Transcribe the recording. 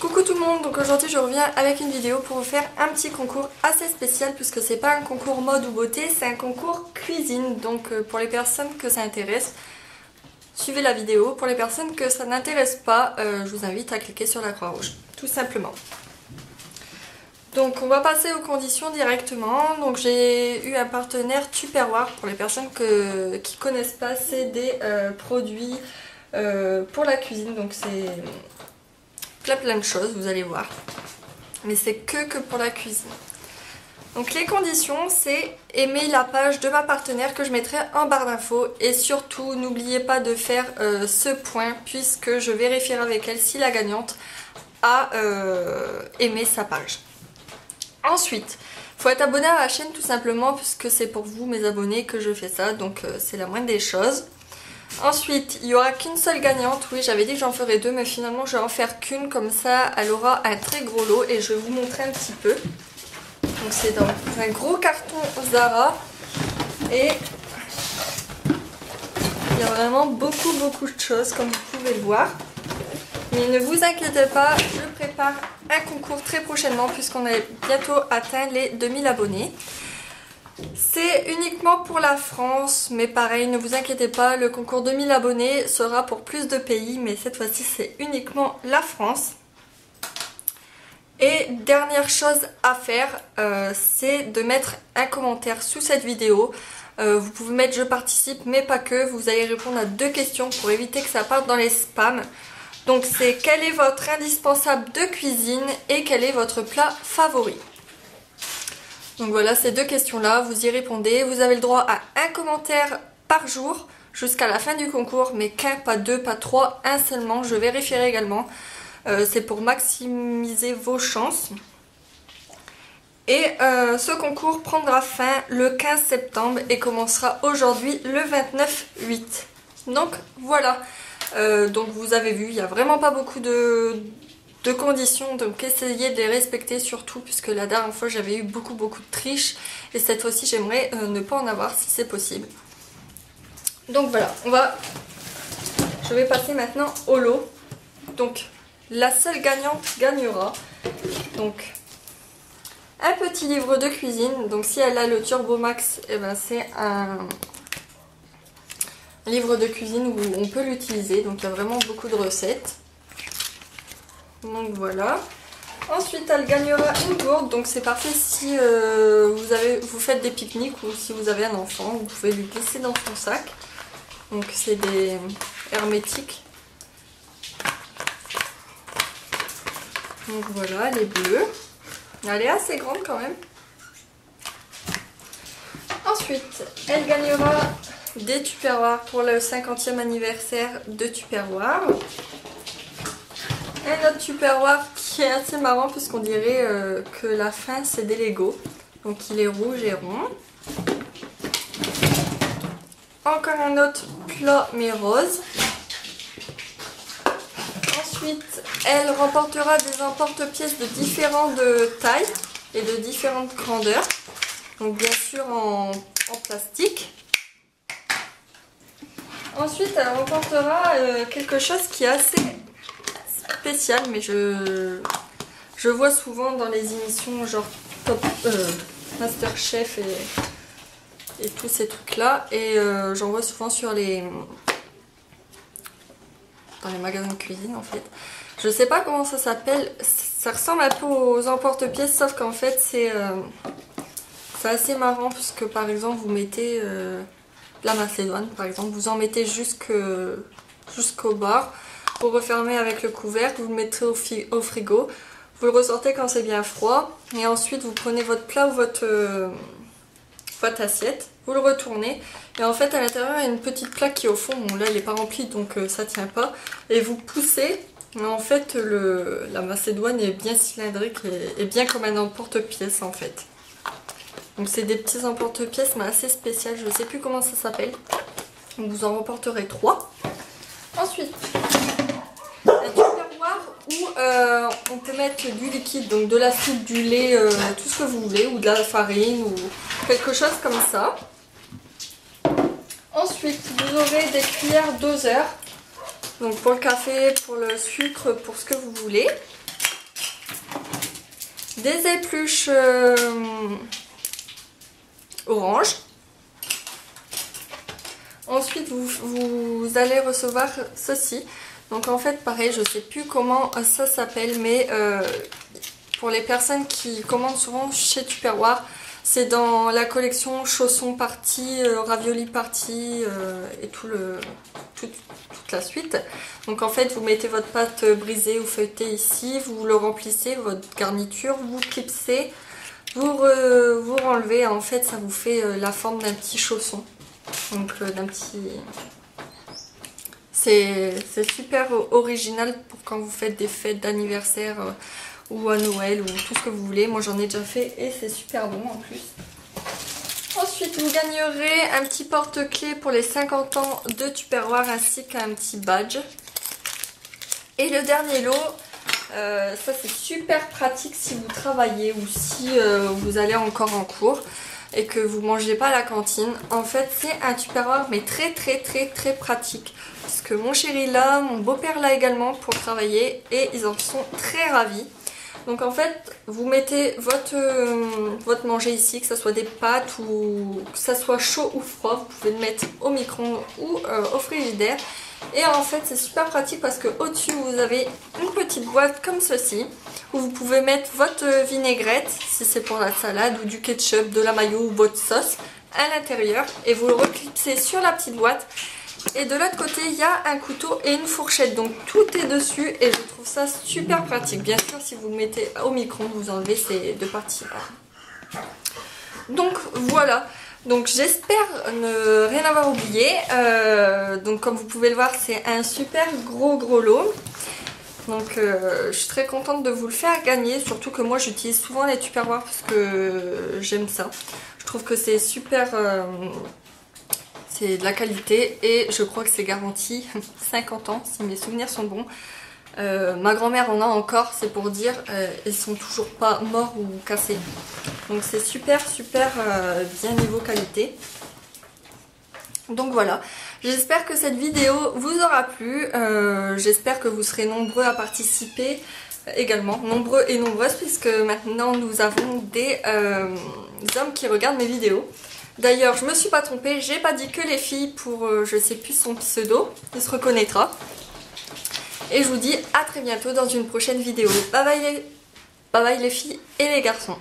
Coucou tout le monde, donc aujourd'hui je reviens avec une vidéo pour vous faire un petit concours assez spécial puisque c'est pas un concours mode ou beauté, c'est un concours cuisine. Donc pour les personnes que ça intéresse, suivez la vidéo. Pour les personnes que ça n'intéresse pas, je vous invite à cliquer sur la croix rouge, tout simplement. Donc on va passer aux conditions directement. Donc j'ai eu un partenaire Tupperware. Pour les personnes qui connaissent pas, c'est des produits pour la cuisine. Donc c'est plein de choses, vous allez voir. Mais c'est que pour la cuisine. Donc les conditions, c'est aimer la page de ma partenaire que je mettrai en barre d'infos. Et surtout, n'oubliez pas de faire ce point puisque je vérifierai avec elle si la gagnante a aimé sa page. Ensuite, il faut être abonné à la chaîne tout simplement puisque c'est pour vous mes abonnés que je fais ça. Donc c'est la moindre des choses. Ensuite, il n'y aura qu'une seule gagnante. Oui, j'avais dit que j'en ferais deux, mais finalement je vais en faire qu'une. Comme ça, elle aura un très gros lot et je vais vous montrer un petit peu. Donc c'est dans un gros carton Zara. Et il y a vraiment beaucoup de choses comme vous pouvez le voir. Mais ne vous inquiétez pas, je prépare un concours très prochainement puisqu'on a bientôt atteint les 2000 abonnés. C'est uniquement pour la France, mais pareil, ne vous inquiétez pas, le concours 2000 abonnés sera pour plus de pays, mais cette fois-ci c'est uniquement la France. Et dernière chose à faire, c'est de mettre un commentaire sous cette vidéo. Vous pouvez mettre je participe, mais pas que, vous allez répondre à 2 questions pour éviter que ça parte dans les spams. Donc c'est quel est votre indispensable de cuisine et quel est votre plat favori. Donc voilà, ces 2 questions-là, vous y répondez. Vous avez le droit à un commentaire par jour jusqu'à la fin du concours, mais qu'un, pas 2, pas 3, un seulement. Je vérifierai également. C'est pour maximiser vos chances. Et ce concours prendra fin le 15 septembre et commencera aujourd'hui le 29/8. Donc voilà. Donc vous avez vu, il n'y a vraiment pas beaucoup de conditions, donc essayez de les respecter surtout puisque la dernière fois j'avais eu beaucoup de triches et cette fois-ci j'aimerais ne pas en avoir si c'est possible. Donc voilà, je vais passer maintenant au lot. Donc la seule gagnante gagnera donc un petit livre de cuisine. Donc si elle a le Turbo Max, et ben c'est un livre de cuisine où on peut l'utiliser, donc il y a vraiment beaucoup de recettes. Donc voilà. Ensuite elle gagnera une gourde, donc c'est parfait si vous faites des pique-niques ou si vous avez un enfant, vous pouvez lui glisser dans son sac. Donc c'est des hermétiques. Donc voilà, elle est bleue. Elle est assez grande quand même. Ensuite elle gagnera des Tupperware pour le 50e anniversaire de Tupperware. Un autre Tupperware qui est assez marrant puisqu'on dirait que la fin c'est des Lego. Donc il est rouge et rond. Encore un autre plat mais rose. Ensuite elle remportera des emporte-pièces de différentes tailles et de différentes grandeurs. Donc bien sûr en plastique. Ensuite elle remportera quelque chose qui est assez spécial, mais je vois souvent dans les émissions genre Masterchef et tous ces trucs là, et j'en vois souvent sur dans les magasins de cuisine en fait. Je sais pas comment ça s'appelle, ça ressemble un peu aux emporte-pièces sauf qu'en fait c'est assez marrant puisque par exemple vous mettez la macédoine par exemple, vous en mettez jusqu'au bord. Vous refermez avec le couvercle, vous le mettrez au frigo, vous le ressortez quand c'est bien froid et ensuite vous prenez votre plat ou votre assiette, vous le retournez et en fait à l'intérieur il y a une petite plaque qui est au fond, bon là il n'est pas rempli donc ça tient pas, et vous poussez et en fait la macédoine est bien cylindrique et bien comme un emporte-pièce en fait. Donc c'est des petits emporte-pièces mais assez spécial, je ne sais plus comment ça s'appelle, donc vous en remporterez 3. Ensuite un Tupperware où on peut mettre du liquide, donc de la soupe, du lait, tout ce que vous voulez, ou de la farine, ou quelque chose comme ça. Ensuite, vous aurez des cuillères doseurs, donc pour le café, pour le sucre, pour ce que vous voulez. des épluches orange. Ensuite vous allez recevoir ceci. Donc en fait pareil, je sais plus comment ça s'appelle, mais pour les personnes qui commandent souvent chez Tupperware, c'est dans la collection chaussons party, ravioli party et toute la suite. Donc en fait vous mettez votre pâte brisée ou feuilletée ici, vous le remplissez, votre garniture, vous clipsez, vous renlevez, en fait ça vous fait la forme d'un petit chausson. Donc d'un petit... C'est super original pour quand vous faites des fêtes d'anniversaire ou à Noël ou tout ce que vous voulez. Moi j'en ai déjà fait et c'est super bon en plus. Ensuite vous gagnerez un petit porte-clés pour les 50 ans de Tupperware ainsi qu'un petit badge. Et le dernier lot, ça c'est super pratique si vous travaillez ou si vous allez encore en cours et que vous mangez pas à la cantine. En fait c'est un Tupperware mais très pratique. Parce que mon chéri l'a, mon beau-père l'a également pour travailler et ils en sont très ravis. Donc en fait vous mettez votre manger ici, que ce soit des pâtes ou que ça soit chaud ou froid, vous pouvez le mettre au micro-ondes ou au frigidaire. Et en fait c'est super pratique parce que au dessus vous avez une petite boîte comme ceci où vous pouvez mettre votre vinaigrette si c'est pour la salade ou du ketchup, de la mayo ou votre sauce à l'intérieur et vous le reclipsez sur la petite boîte. Et de l'autre côté il y a un couteau et une fourchette, donc tout est dessus et je trouve ça super pratique. Bien sûr si vous le mettez au micro-ondes vous enlevez ces deux parties là. Donc voilà, donc j'espère ne rien avoir oublié. Donc comme vous pouvez le voir c'est un super gros lot. Donc je suis très contente de vous le faire gagner, surtout que moi j'utilise souvent les Tupperware parce que j'aime ça. Je trouve que c'est super... c'est de la qualité et je crois que c'est garanti 50 ans si mes souvenirs sont bons. Ma grand-mère en a encore, c'est pour dire, ils sont toujours pas morts ou cassés. Donc c'est super bien niveau qualité. Donc voilà, j'espère que cette vidéo vous aura plu. J'espère que vous serez nombreux à participer également, nombreux et nombreuses, puisque maintenant nous avons des hommes qui regardent mes vidéos. D'ailleurs, je me suis pas trompée, j'ai pas dit que les filles pour je sais plus son pseudo, il se reconnaîtra. Et je vous dis à très bientôt dans une prochaine vidéo. Bye bye les filles et les garçons.